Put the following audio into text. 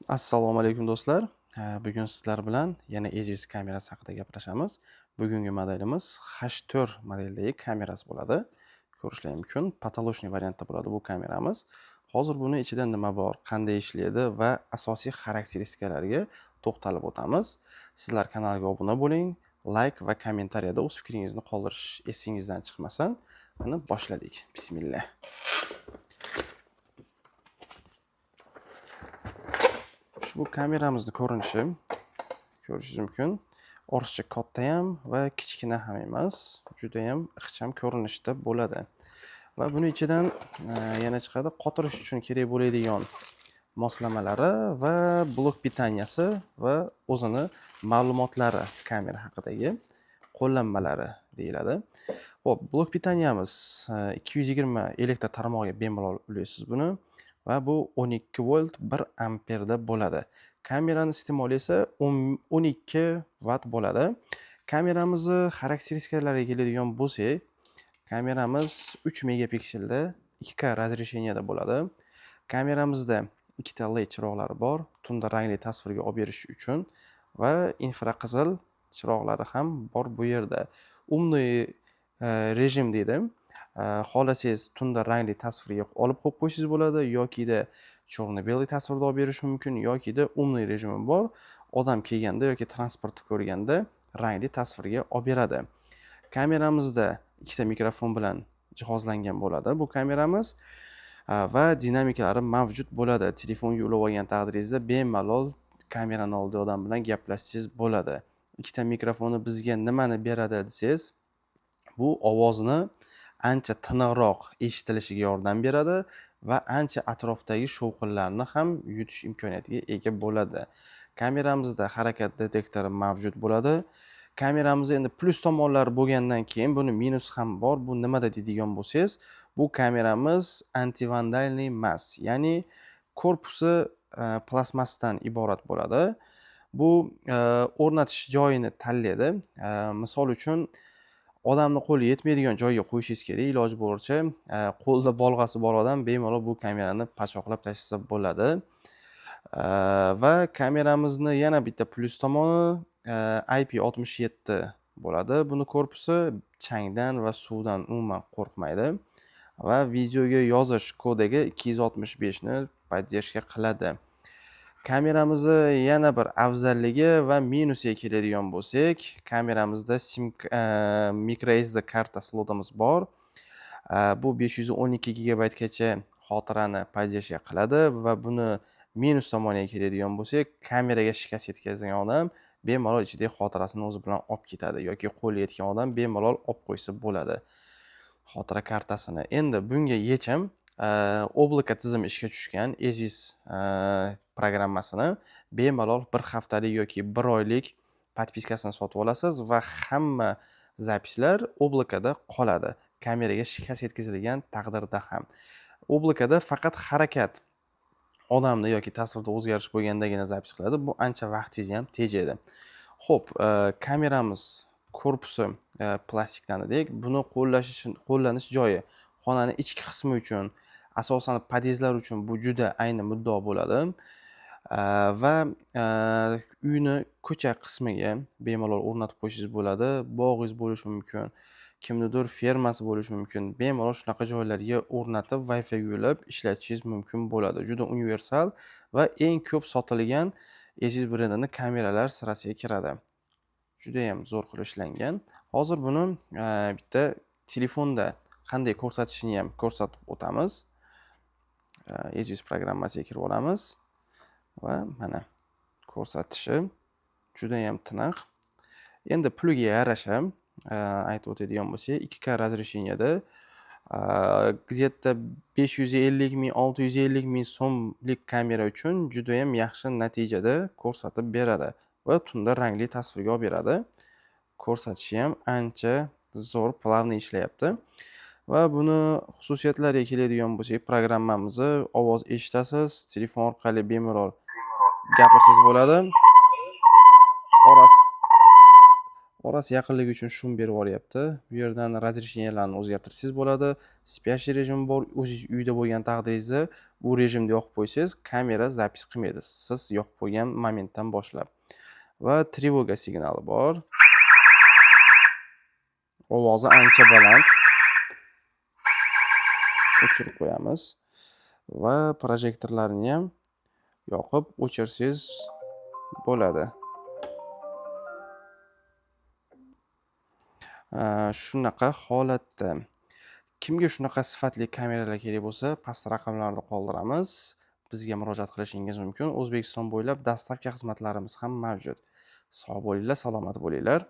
Assalomu alaykum do'stlar. Bugun sizlar bilan yana EZVIS kamerasi haqida gaplashamiz. Bugungi modelimiz H4 modeldagi kamerasi bo'ladi. Ko'rishingiz mumkin, patolochniy variantda bo'ladi bu kameramiz. Hozir buni ichida nima bor, qanday ishlaydi va asosiy xarakteristikalariga to'xtalib o'tamiz. Sizlar kanalga obuna bo'ling, like va kommentariyada o'z fikringizni qoldirish esingizdan chiqmasin. Mana boshladik. Bismillah. Bu kameramizni ko'rinishi ko'rishingiz mumkin. O'rtacha katta ham va kichkina ham emas, juda ham ixcham ko'rinishda bo'ladi. Va buni ichidan yana chiqadi qotirish uchun kerak bo'ladigan moslamalari va blok pitaniyasi va o'zini ma'lumotlari kamera haqidagi qo'llanmalari deyiladi. Xo'p, blok pitaniyamiz 220 elektr tarmog'iga bemalol ulaysiz buni. Va bu 12 volt 1 amperda bo'ladi. Kamerani iste'moli esa 12 watt bo'ladi. Kameramizni xarakteristikalariga keladigan bo'lsak, kameramiz 3 megapikselda 2K razresheniyada bo'ladi. Kameramizda ikkita LED chiroqlari bor, tunda rangli tasvirga olib berish uchun va infraqizil chiroqlari ham bor bu yerda. Umniy rejim deydi. Xohlasangiz tunda rangli tasvirga olib qo'yib qo'ysangiz bo'ladi yokida черно-белый tasvirda olib berish mumkin yokida umniy rejimi bor. Odam kelganda yoki transportni ko'rganda rangli tasvirga olib beradi. Kameramizda ikkita mikrofon bilan jihozlangan bo'ladi bu kameramiz va dinamikalari mavjud bo'ladi. Telefonga ulab olgan taqdiringizda bemalol kamerani oldida odam bilan gaplashsangiz bo'ladi. Ikkita mikrofoni bizga nimani beradi desangiz, bu ovozni ancha tiniqroq eshitilishiga yordam beradi va ancha atrofdagi shovqinlarni ham yutish imkoniyatiga ega bo'ladi. Kameramizda harakat detektori mavjud bo'ladi. Kameramizda endi plus tomonlari bo'lgandan keyin buni minus ham bor. Bu nimada deydigan bo'lsangiz, bu kameramiz antivandalniy emas, ya'ni korpusi plastmassadan iborat bo'ladi. Bu o'rnatish joyini tanlaydi. Misol uchun odamni qo'li yetmaydigan joyga qo'yishingiz kerak. Iloji boricha qo'lda bolg'asi bor odam bemalol bu kamerani pachoqlab tashlasa bo'ladi. Va kameramizni yana bitta plus tomoni IP67 bo'ladi. Buni korpusi changdan va suvdan umuman qo'rqmaydi va videoga yozish kodagi 265 ni podдержка qiladi. Kameramizni yana bir afzalligi va minusiga keladigan bo'lsak, kameramizda microSD karta slotimiz bor. Bu 512 gigabaytgacha xotirani podдержка qiladi va buni minus tomoniga keladigan bo'lsak, kameraga shikast yetkazgan odam bemalol ichidagi xotirasini o'zi bilan olib ketadi yoki qo'li yetgan odam bemalol olib qo'ysa bo'ladi xotira kartasini. Endi bunga yechim Oblaka tizimi ishga tushgan EZVIS programmasini bemalol 1 haftalik yoki 1 oylik podpiskasini sotib olasiz va hamma zapislar Oblakada qoladi. Kameraga shikast yetkazilgan taqdirda ham. Oblakada faqat harakat odamni yoki tasvirda o'zgarish bo'lgandagina zapis qiladi. Bu ancha vaqtingizni ham tejaydi. Xo'p, kameramiz korpusi plastikdan edik. Buni qo'llanish joyi xonani ichki qismi uchun, asosan podyezdlar uchun bu juda ayni muddao bo'ladi. Va uyni ko'cha qismiga bemalol o'rnatib qo'yishingiz bo'ladi. Bog'ingiz bo'lishi mumkin, kimnidir fermasi bo'lishi mumkin. Bemalol shunaqa joylarga o'rnatib Wi-Fi yo'lab ishlatishingiz mumkin bo'ladi. Juda universal va eng ko'p sotilgan EZVIS brendining kameralar sirasiga kiradi. Juda ham zo'r qilib ishlangan. Hozir buni bitta telefonda qanday ko'rsatishini ham ko'rsatib o'tamiz. EZVIS programmasiga kirib olamiz va mana ko'rsatishi juda ham tiniq. Endi puliga yarasha aytib o'tadigan bo'lsak, 2K razresheniyada где-то 550 ming, 650 ming so'mlik kamera uchun juda ham yaxshi natijada ko'rsatib beradi va tunda rangli tasvirga olib beradi. Ko'rsatishi ham ancha zo'r, plavniy ishlayapti. Va buni xususiyatlariga keladigan bo'lsak, programmamizni ovoz eshitasiz, telefon orqali bemalol gapirsangiz bo'ladi. Orasi yaqinligi uchun shum berib yuboryapti. Bu yerdan razresheniyalarni o'zgartirsangiz bo'ladi. Spyaщий rejim bor. O'zingiz uyda bo'lgan taqdiringizda bu rejimni yoqib qo'ysangiz, kamera zapis qilmaydi. Siz yoqib qo'ygan momentdan boshlab. Va trevoga signali bor. Ovozi ancha baland. O'chirib qo'yamiz va projektorlarni ham yoqib o'chirsangiz bo'ladi. Shunaqa holatda. Kimga shunaqa sifatli kameralar kerak bo'lsa, pastda raqamlarni qoldiramiz. Bizga murojaat qilishingiz mumkin. O'zbekiston bo'ylab dastavka xizmatlarimiz ham mavjud. Sog' bo'linglar, salomat bo'linglar.